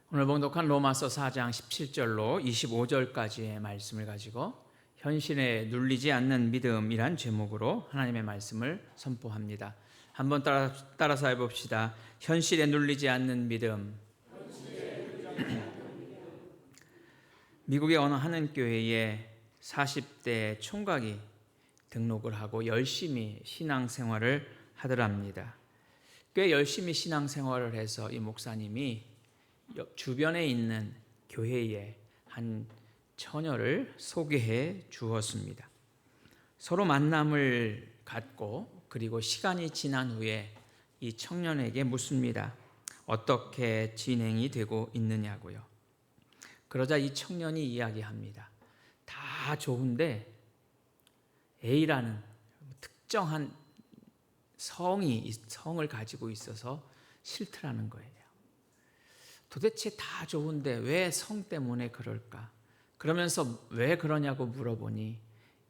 오늘 봉독한 로마서 4장 17절로 25절까지의 말씀을 가지고 현실에 눌리지 않는 믿음이란 제목으로 하나님의 말씀을 선포합니다. 한번 따라서 해봅시다. 현실에 눌리지 않는 믿음. 미국의 어느 한인교회에 40대 총각이 등록을 하고 열심히 신앙생활을 하더랍니다. 꽤 열심히 신앙생활을 해서 이 목사님이 주변에 있는 교회에 한 처녀를 소개해 주었습니다. 서로 만남을 갖고 그리고 시간이 지난 후에 이 청년에게 묻습니다. 어떻게 진행이 되고 있느냐고요. 그러자 이 청년이 이야기합니다. 다 좋은데 A라는 특정한 성을 가지고 있어서 싫더라는 거예요. 도대체 다 좋은데 왜 성 때문에 그럴까? 그러면서 왜 그러냐고 물어보니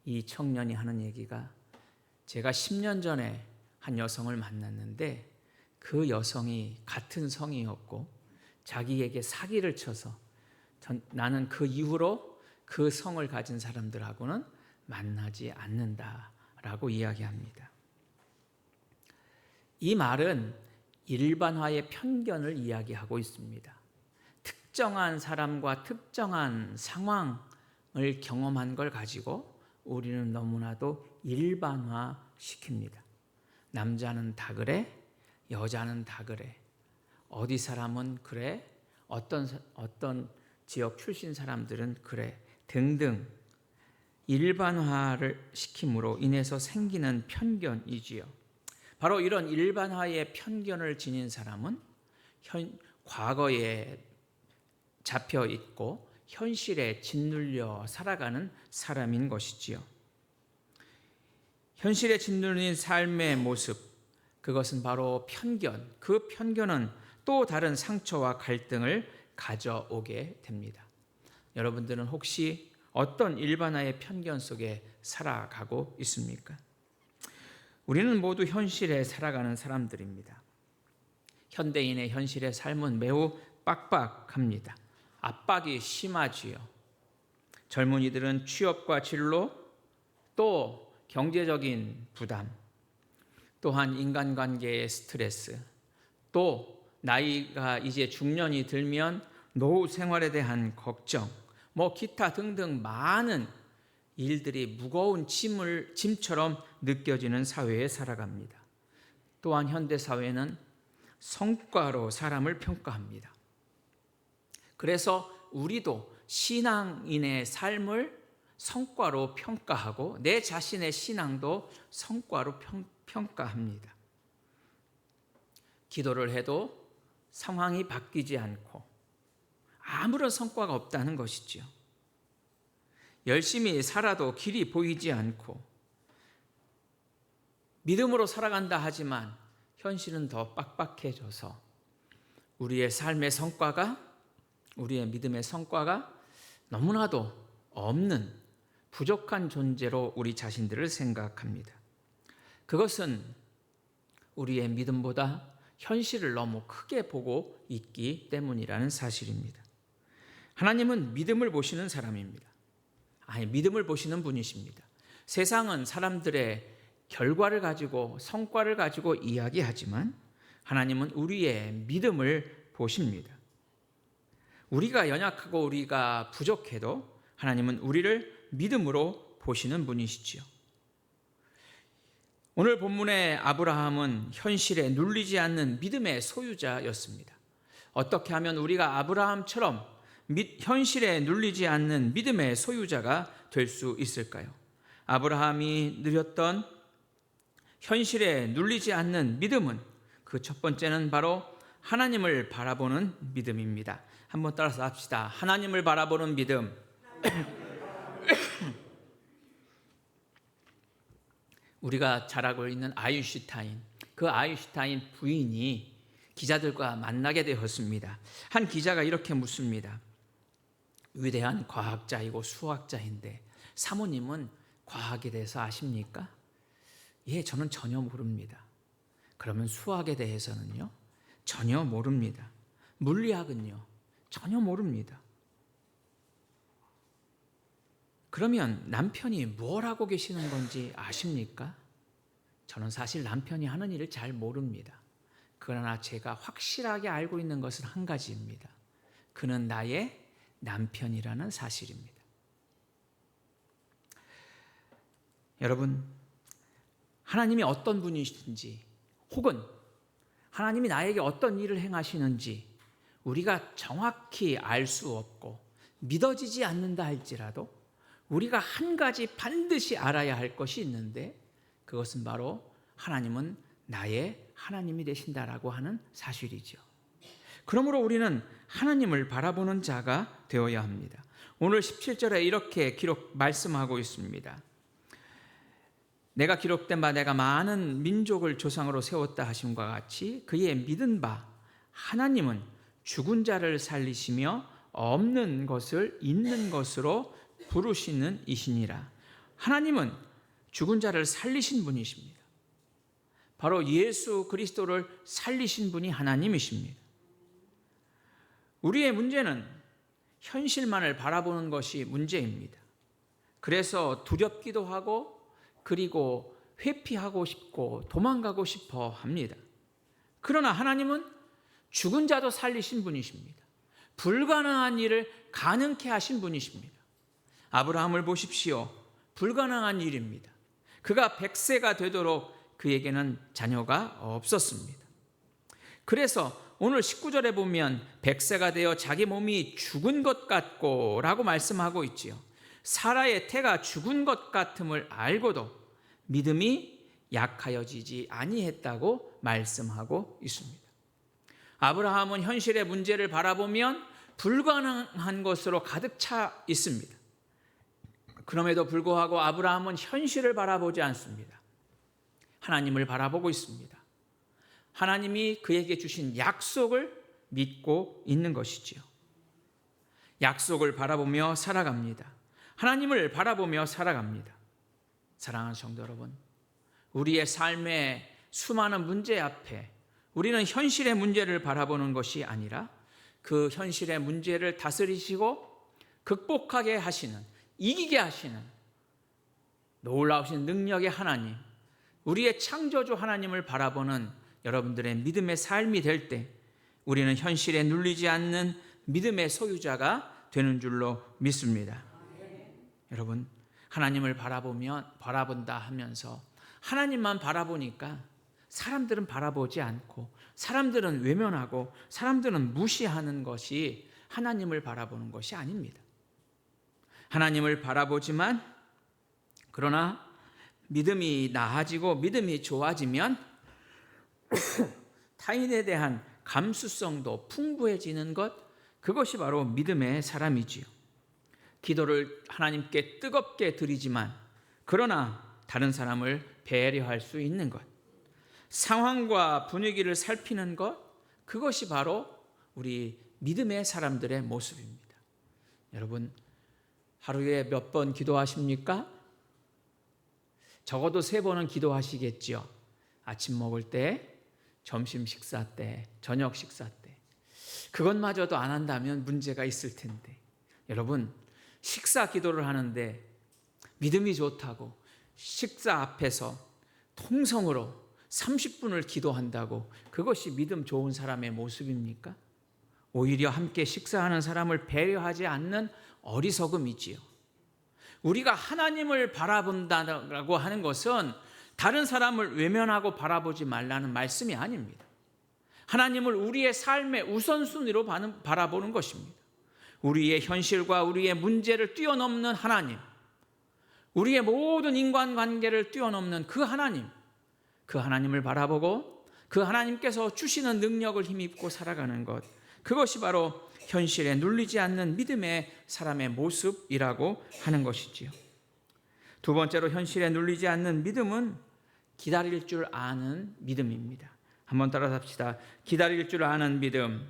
이 청년이 하는 얘기가 제가 10년 전에 한 여성을 만났는데 그 여성이 같은 성이었고 자기에게 사기를 쳐서 나는 그 이후로 그 성을 가진 사람들하고는 만나지 않는다라고 이야기합니다. 이 말은 일반화의 편견을 이야기하고 있습니다. 특정한 사람과 특정한 상황을 경험한 걸 가지고 우리는 너무나도 일반화시킵니다. 남자는 다 그래, 여자는 다 그래, 어디 사람은 그래, 어떤 지역 출신 사람들은 그래 등등 일반화를 시킴으로 인해서 생기는 편견이지요. 바로 이런 일반화의 편견을 지닌 사람은 과거에 잡혀 있고 현실에 짓눌려 살아가는 사람인 것이지요. 현실에 짓눌린 삶의 모습, 그것은 바로 편견. 그 편견은 또 다른 상처와 갈등을 가져오게 됩니다. 여러분들은 혹시 어떤 일반화의 편견 속에 살아가고 있습니까? 우리는 모두 현실에 살아가는 사람들입니다. 현대인의 현실의 삶은 매우 빡빡합니다. 압박이 심하지요. 젊은이들은 취업과 진로, 또 경제적인 부담, 또한 인간관계의 스트레스, 또 나이가 이제 중년이 들면 노후 생활에 대한 걱정, 기타 등등 많은 일들이 무거운 짐처럼 느껴지는 사회에 살아갑니다. 또한 현대사회는 성과로 사람을 평가합니다. 그래서 우리도 신앙인의 삶을 성과로 평가하고 내 자신의 신앙도 성과로 평가합니다. 기도를 해도 상황이 바뀌지 않고 아무런 성과가 없다는 것이지요. 열심히 살아도 길이 보이지 않고 믿음으로 살아간다 하지만 현실은 더 빡빡해져서 우리의 삶의 성과가, 우리의 믿음의 성과가 너무나도 없는 부족한 존재로 우리 자신들을 생각합니다. 그것은 우리의 믿음보다 현실을 너무 크게 보고 있기 때문이라는 사실입니다. 하나님은 믿음을 보시는 사람입니다. 믿음을 보시는 분이십니다. 세상은 사람들의 결과를 가지고 성과를 가지고 이야기하지만 하나님은 우리의 믿음을 보십니다. 우리가 연약하고 우리가 부족해도 하나님은 우리를 믿음으로 보시는 분이시지요. 오늘 본문의 아브라함은 현실에 눌리지 않는 믿음의 소유자였습니다. 어떻게 하면 우리가 아브라함처럼 현실에 눌리지 않는 믿음의 소유자가 될 수 있을까요? 아브라함이 누렸던 현실에 눌리지 않는 믿음은 그 첫 번째는 바로 하나님을 바라보는 믿음입니다. 한번 따라서 합시다. 하나님을 바라보는 믿음. 우리가 잘 알고 있는 아인슈타인, 그 아인슈타인 부인이 기자들과 만나게 되었습니다. 한 기자가 이렇게 묻습니다. 위대한 과학자이고 수학자인데 사모님은 과학에 대해서 아십니까? 예, 저는 전혀 모릅니다. 그러면 수학에 대해서는요? 전혀 모릅니다. 물리학은요? 전혀 모릅니다. 그러면 남편이 뭘 하고 계시는 건지 아십니까? 저는 사실 남편이 하는 일을 잘 모릅니다. 그러나 제가 확실하게 알고 있는 것은 한 가지입니다. 그는 나의 남편이라는 사실입니다. 여러분, 하나님이 어떤 분이신지 혹은 하나님이 나에게 어떤 일을 행하시는지 우리가 정확히 알 수 없고 믿어지지 않는다 할지라도 우리가 한 가지 반드시 알아야 할 것이 있는데 그것은 바로 하나님은 나의 하나님이 되신다라고 하는 사실이죠. 그러므로 우리는 하나님을 바라보는 자가 되어야 합니다. 오늘 17절에 이렇게 말씀하고 있습니다. 내가 기록된 바 내가 많은 민족을 조상으로 세웠다 하심과 같이 그의 믿은 바 하나님은 죽은 자를 살리시며 없는 것을 있는 것으로 부르시는 이시니라. 하나님은 죽은 자를 살리신 분이십니다. 바로 예수 그리스도를 살리신 분이 하나님이십니다. 우리의 문제는 현실만을 바라보는 것이 문제입니다. 그래서 두렵기도 하고 그리고 회피하고 싶고 도망가고 싶어 합니다. 그러나 하나님은 죽은 자도 살리신 분이십니다. 불가능한 일을 가능케 하신 분이십니다. 아브라함을 보십시오. 불가능한 일입니다. 그가 100세가 되도록 그에게는 자녀가 없었습니다. 그래서 오늘 19절에 보면 100세가 되어 자기 몸이 죽은 것 같고 라고 말씀하고 있지요. 사라의 태가 죽은 것 같음을 알고도 믿음이 약하여지지 아니했다고 말씀하고 있습니다. 아브라함은 현실의 문제를 바라보면 불가능한 것으로 가득 차 있습니다. 그럼에도 불구하고 아브라함은 현실을 바라보지 않습니다. 하나님을 바라보고 있습니다. 하나님이 그에게 주신 약속을 믿고 있는 것이지요. 약속을 바라보며 살아갑니다. 하나님을 바라보며 살아갑니다. 사랑하는 성도 여러분, 우리의 삶의 수많은 문제 앞에 우리는 현실의 문제를 바라보는 것이 아니라 그 현실의 문제를 다스리시고 극복하게 하시는, 이기게 하시는 놀라우신 능력의 하나님, 우리의 창조주 하나님을 바라보는 여러분들의 믿음의 삶이 될 때 우리는 현실에 눌리지 않는 믿음의 소유자가 되는 줄로 믿습니다. 여러분, 하나님을 바라본다 하면서 하나님만 바라보니까 사람들은 바라보지 않고 사람들은 외면하고 사람들은 무시하는 것이 하나님을 바라보는 것이 아닙니다. 하나님을 바라보지만 그러나 믿음이 나아지고 믿음이 좋아지면 타인에 대한 감수성도 풍부해지는 것, 그것이 바로 믿음의 사람이지요. 기도를 하나님께 뜨겁게 드리지만 그러나 다른 사람을 배려할 수 있는 것, 상황과 분위기를 살피는 것, 그것이 바로 우리 믿음의 사람들의 모습입니다. 여러분, 하루에 몇 번 기도하십니까? 적어도 3번은 기도하시겠지요. 아침 먹을 때, 점심 식사 때, 저녁 식사 때. 그것마저도 안 한다면 문제가 있을 텐데. 여러분, 식사 기도를 하는데 믿음이 좋다고 식사 앞에서 통성으로 30분을 기도한다고 그것이 믿음 좋은 사람의 모습입니까? 오히려 함께 식사하는 사람을 배려하지 않는 어리석음이지요. 우리가 하나님을 바라본다고 하는 것은 다른 사람을 외면하고 바라보지 말라는 말씀이 아닙니다. 하나님을 우리의 삶의 우선순위로 바라보는 것입니다. 우리의 현실과 우리의 문제를 뛰어넘는 하나님, 우리의 모든 인간관계를 뛰어넘는 그 하나님을 바라보고 그 하나님께서 주시는 능력을 힘입고 살아가는 것, 그것이 바로 현실에 눌리지 않는 믿음의 사람의 모습이라고 하는 것이지요. 두 번째로 현실에 눌리지 않는 믿음은 기다릴 줄 아는 믿음입니다. 한번 따라서 합시다. 기다릴 줄 아는 믿음.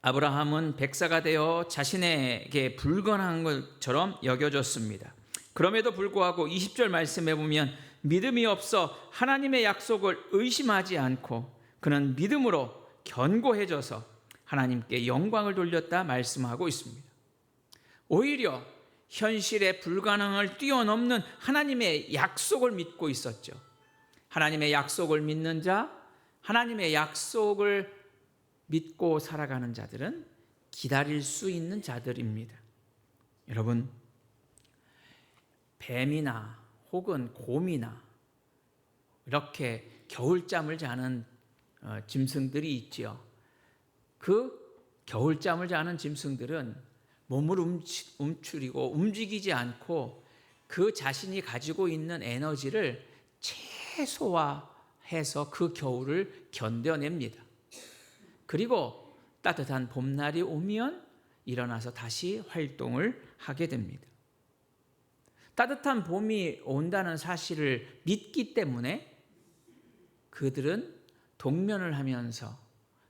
아브라함은 백사가 되어 자신에게 불가능한 것처럼 여겨졌습니다. 그럼에도 불구하고 20절 말씀에 보면 믿음이 없어 하나님의 약속을 의심하지 않고 그는 믿음으로 견고해져서 하나님께 영광을 돌렸다 말씀하고 있습니다. 오히려 현실의 불가능을 뛰어넘는 하나님의 약속을 믿고 있었죠. 하나님의 약속을 믿는 자, 하나님의 약속을 믿고 살아가는 자들은 기다릴 수 있는 자들입니다. 여러분, 뱀이나 혹은 곰이나 이렇게 겨울잠을 자는 짐승들이 있지요. 그 겨울잠을 자는 짐승들은 몸을 움츠리고 움직이지 않고 그 자신이 가지고 있는 에너지를 최소화해서 그 겨울을 견뎌냅니다. 그리고 따뜻한 봄날이 오면 일어나서 다시 활동을 하게 됩니다. 따뜻한 봄이 온다는 사실을 믿기 때문에 그들은 동면을 하면서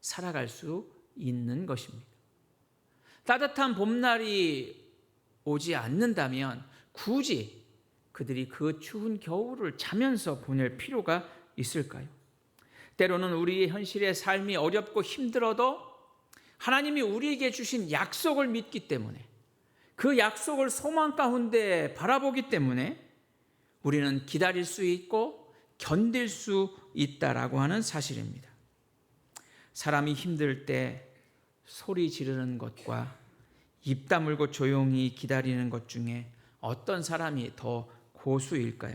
살아갈 수 있는 것입니다. 따뜻한 봄날이 오지 않는다면 굳이 그들이 그 추운 겨울을 자면서 보낼 필요가 있을까요? 때로는 우리의 현실의 삶이 어렵고 힘들어도 하나님이 우리에게 주신 약속을 믿기 때문에, 그 약속을 소망 가운데 바라보기 때문에 우리는 기다릴 수 있고 견딜 수 있다라고 하는 사실입니다. 사람이 힘들 때 소리 지르는 것과 입 다물고 조용히 기다리는 것 중에 어떤 사람이 더 고수일까요?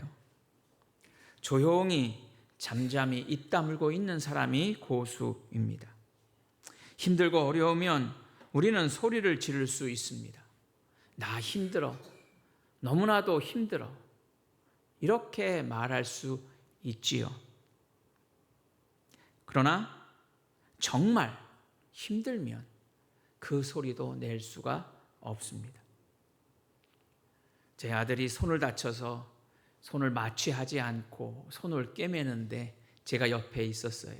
조용히 잠잠히 입 다물고 있는 사람이 고수입니다. 힘들고 어려우면 우리는 소리를 지를 수 있습니다. 나 힘들어. 너무나도 힘들어. 이렇게 말할 수 있지요. 그러나 정말 힘들면 그 소리도 낼 수가 없습니다. 제 아들이 손을 다쳐서 손을 마취하지 않고 손을 꿰매는데 제가 옆에 있었어요.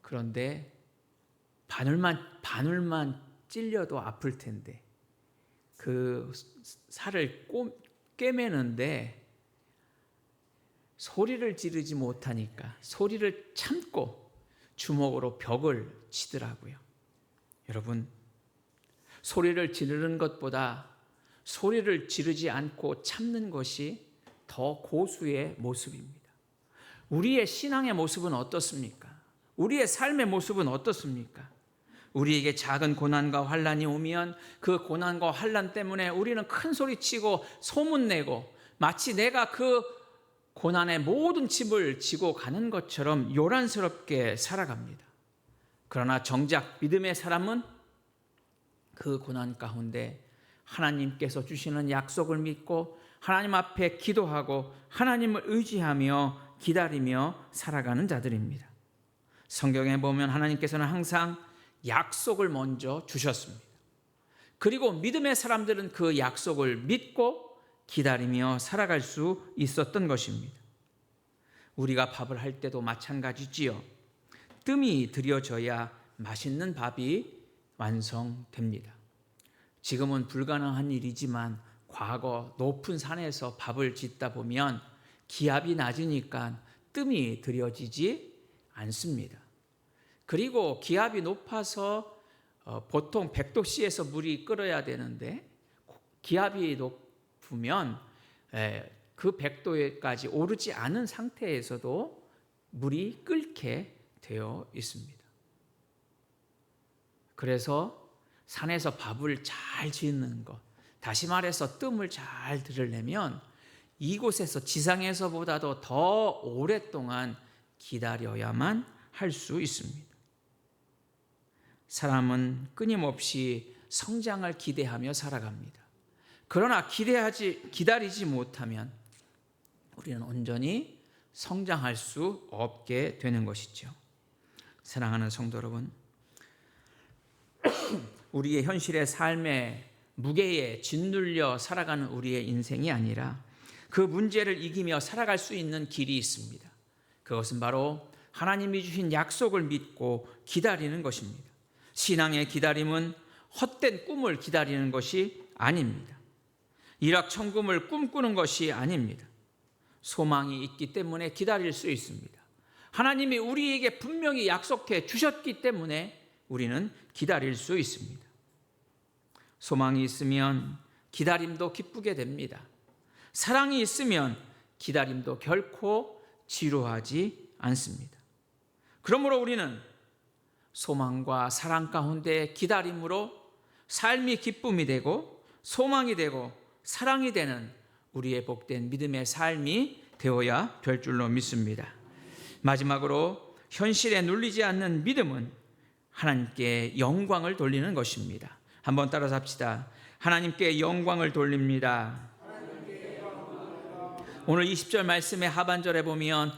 그런데 바늘만 찔려도 아플 텐데 그 살을 꿰매는데 소리를 지르지 못하니까 소리를 참고 주먹으로 벽을 치더라고요. 여러분, 소리를 지르는 것보다 소리를 지르지 않고 참는 것이 더 고수의 모습입니다. 우리의 신앙의 모습은 어떻습니까? 우리의 삶의 모습은 어떻습니까? 우리에게 작은 고난과 환난이 오면 그 고난과 환난 때문에 우리는 큰 소리치고 소문내고 마치 내가 그 고난의 모든 짐을 지고 가는 것처럼 요란스럽게 살아갑니다. 그러나 정작 믿음의 사람은 그 고난 가운데 하나님께서 주시는 약속을 믿고 하나님 앞에 기도하고 하나님을 의지하며 기다리며 살아가는 자들입니다. 성경에 보면 하나님께서는 항상 약속을 먼저 주셨습니다. 그리고 믿음의 사람들은 그 약속을 믿고 기다리며 살아갈 수 있었던 것입니다. 우리가 밥을 할 때도 마찬가지지요. 뜸이 들여져야 맛있는 밥이 완성됩니다. 지금은 불가능한 일이지만 과거 높은 산에서 밥을 짓다 보면 기압이 낮으니까 뜸이 들여지지 않습니다. 그리고 기압이 높아서 보통 100도씨에서 물이 끓어야 되는데 기압이 높으면 그 100도에까지 오르지 않은 상태에서도 물이 끓게 되어 있습니다. 그래서 산에서 밥을 잘 짓는 것, 다시 말해서 뜸을 잘 들으려면 이곳에서 지상에서보다도 더 오랫동안 기다려야만 할 수 있습니다. 사람은 끊임없이 성장을 기대하며 살아갑니다. 그러나 기다리지 못하면 우리는 온전히 성장할 수 없게 되는 것이죠. 사랑하는 성도 여러분, 우리의 현실의 삶의 무게에 짓눌려 살아가는 우리의 인생이 아니라 그 문제를 이기며 살아갈 수 있는 길이 있습니다. 그것은 바로 하나님이 주신 약속을 믿고 기다리는 것입니다. 신앙의 기다림은 헛된 꿈을 기다리는 것이 아닙니다. 일확천금을 꿈꾸는 것이 아닙니다. 소망이 있기 때문에 기다릴 수 있습니다. 하나님이 우리에게 분명히 약속해 주셨기 때문에 우리는 기다릴 수 있습니다. 소망이 있으면 기다림도 기쁘게 됩니다. 사랑이 있으면 기다림도 결코 지루하지 않습니다. 그러므로 우리는 소망과 사랑 가운데 기다림으로 삶이 기쁨이 되고 소망이 되고 사랑이 되는 우리의 복된 믿음의 삶이 되어야 될 줄로 믿습니다. 마지막으로 현실에 눌리지 않는 믿음은 하나님께 영광을 돌리는 것입니다. 한번 따라서 합시다. 하나님께 영광을 돌립니다. 오늘 20절 말씀의 하반절에 보면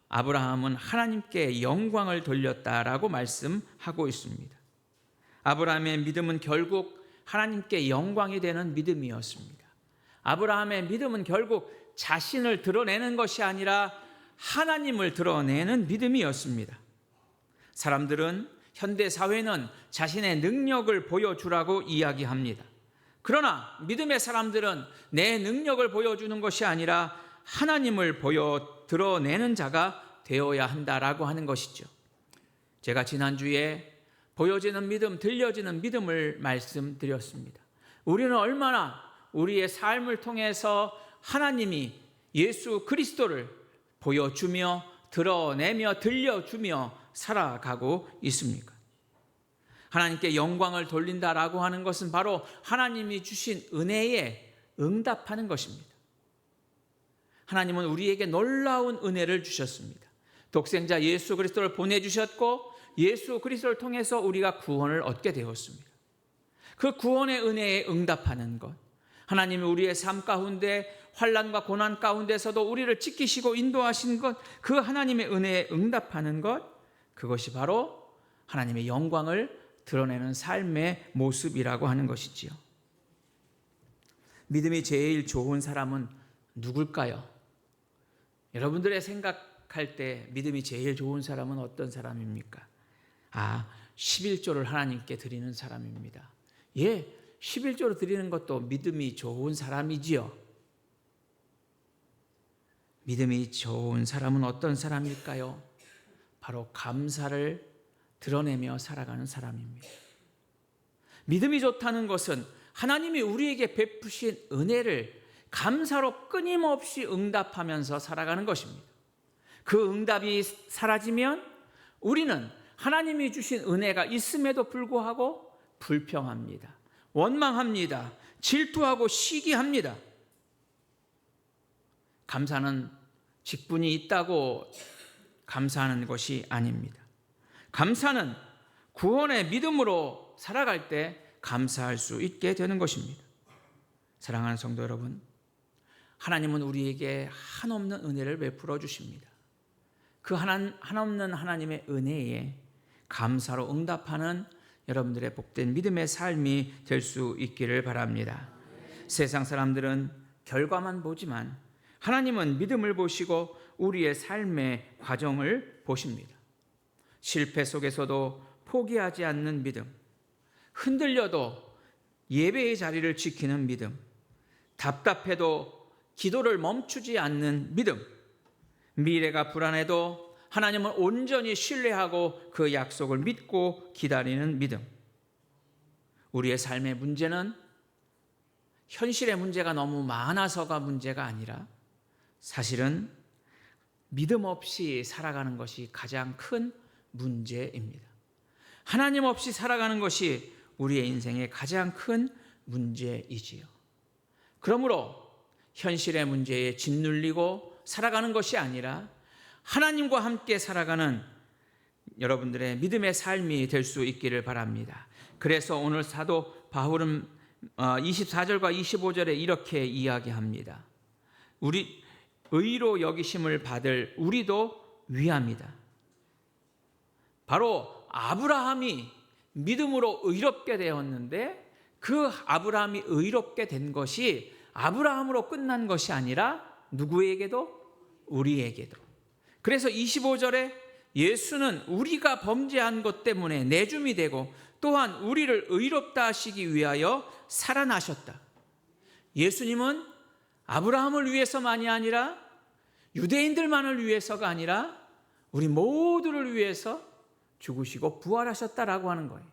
아브라함은 하나님께 영광을 돌렸다라고 말씀하고 있습니다. 아브라함의 믿음은 결국 하나님께 영광이 되는 믿음이었습니다. 아브라함의 믿음은 결국 자신을 드러내는 것이 아니라 하나님을 드러내는 믿음이었습니다. 사람들은 현대 사회는 자신의 능력을 보여주라고 이야기합니다. 그러나 믿음의 사람들은 내 능력을 보여주는 것이 아니라 하나님을 드러내는 자가 되어야 한다라고 하는 것이죠. 제가 지난주에 보여지는 믿음, 들려지는 믿음을 말씀드렸습니다. 우리는 얼마나 우리의 삶을 통해서 하나님이 예수 그리스도를 보여주며 드러내며 들려주며 살아가고 있습니까? 하나님께 영광을 돌린다라고 하는 것은 바로 하나님이 주신 은혜에 응답하는 것입니다. 하나님은 우리에게 놀라운 은혜를 주셨습니다. 독생자 예수 그리스도를 보내주셨고 예수 그리스도를 통해서 우리가 구원을 얻게 되었습니다. 그 구원의 은혜에 응답하는 것, 하나님이 우리의 삶 가운데 환난과 고난 가운데서도 우리를 지키시고 인도하신 것, 그 하나님의 은혜에 응답하는 것, 그것이 바로 하나님의 영광을 드러내는 삶의 모습이라고 하는 것이지요. 믿음이 제일 좋은 사람은 누굴까요? 여러분들의 생각할 때 믿음이 제일 좋은 사람은 어떤 사람입니까? 11조를 하나님께 드리는 사람입니다. 예, 11조를 드리는 것도 믿음이 좋은 사람이지요. 믿음이 좋은 사람은 어떤 사람일까요? 바로 감사를 드러내며 살아가는 사람입니다. 믿음이 좋다는 것은 하나님이 우리에게 베푸신 은혜를 감사로 끊임없이 응답하면서 살아가는 것입니다. 그 응답이 사라지면 우리는 하나님이 주신 은혜가 있음에도 불구하고 불평합니다. 원망합니다. 질투하고 시기합니다. 감사는 직분이 있다고 감사하는 것이 아닙니다. 감사는 구원의 믿음으로 살아갈 때 감사할 수 있게 되는 것입니다. 사랑하는 성도 여러분, 하나님은 우리에게 한없는 은혜를 베풀어 주십니다. 그 한없는 하나님의 은혜에 감사로 응답하는 여러분들의 복된 믿음의 삶이 될 수 있기를 바랍니다. 세상 사람들은 결과만 보지만 하나님은 믿음을 보시고 우리의 삶의 과정을 보십니다. 실패 속에서도 포기하지 않는 믿음, 흔들려도 예배의 자리를 지키는 믿음, 답답해도 기도를 멈추지 않는 믿음, 미래가 불안해도 하나님을 온전히 신뢰하고 그 약속을 믿고 기다리는 믿음. 우리의 삶의 문제는 현실의 문제가 너무 많아서가 문제가 아니라 사실은 믿음 없이 살아가는 것이 가장 큰 문제입니다. 하나님 없이 살아가는 것이 우리의 인생의 가장 큰 문제이지요. 그러므로 현실의 문제에 짓눌리고 살아가는 것이 아니라 하나님과 함께 살아가는 여러분들의 믿음의 삶이 될 수 있기를 바랍니다. 그래서 오늘 사도 바울은 24절과 25절에 이렇게 이야기합니다. 우리 의로 여기심을 받을 우리도 위함이다. 바로 아브라함이 믿음으로 의롭게 되었는데 그 아브라함이 의롭게 된 것이 아브라함으로 끝난 것이 아니라 누구에게도? 우리에게도. 그래서 25절에 예수는 우리가 범죄한 것 때문에 내줌이 되고 또한 우리를 의롭다 하시기 위하여 살아나셨다. 예수님은 아브라함을 위해서만이 아니라 유대인들만을 위해서가 아니라 우리 모두를 위해서 죽으시고 부활하셨다라고 하는 거예요.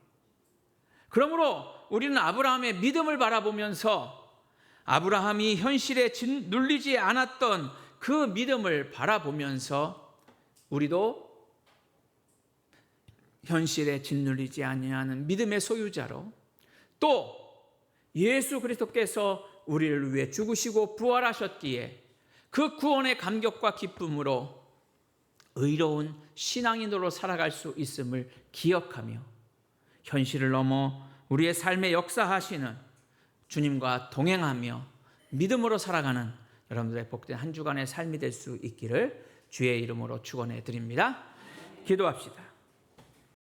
그러므로 우리는 아브라함의 믿음을 바라보면서 아브라함이 현실에 눌리지 않았던 그 믿음을 바라보면서 우리도 현실에 짓눌리지 아니하는 믿음의 소유자로, 또 예수 그리스도께서 우리를 위해 죽으시고 부활하셨기에 그 구원의 감격과 기쁨으로 의로운 신앙인으로 살아갈 수 있음을 기억하며 현실을 넘어 우리의 삶에 역사하시는 주님과 동행하며 믿음으로 살아가는 여러분들의 복된 한 주간의 삶이 될 수 있기를 주의 이름으로 축원해 드립니다. 기도합시다.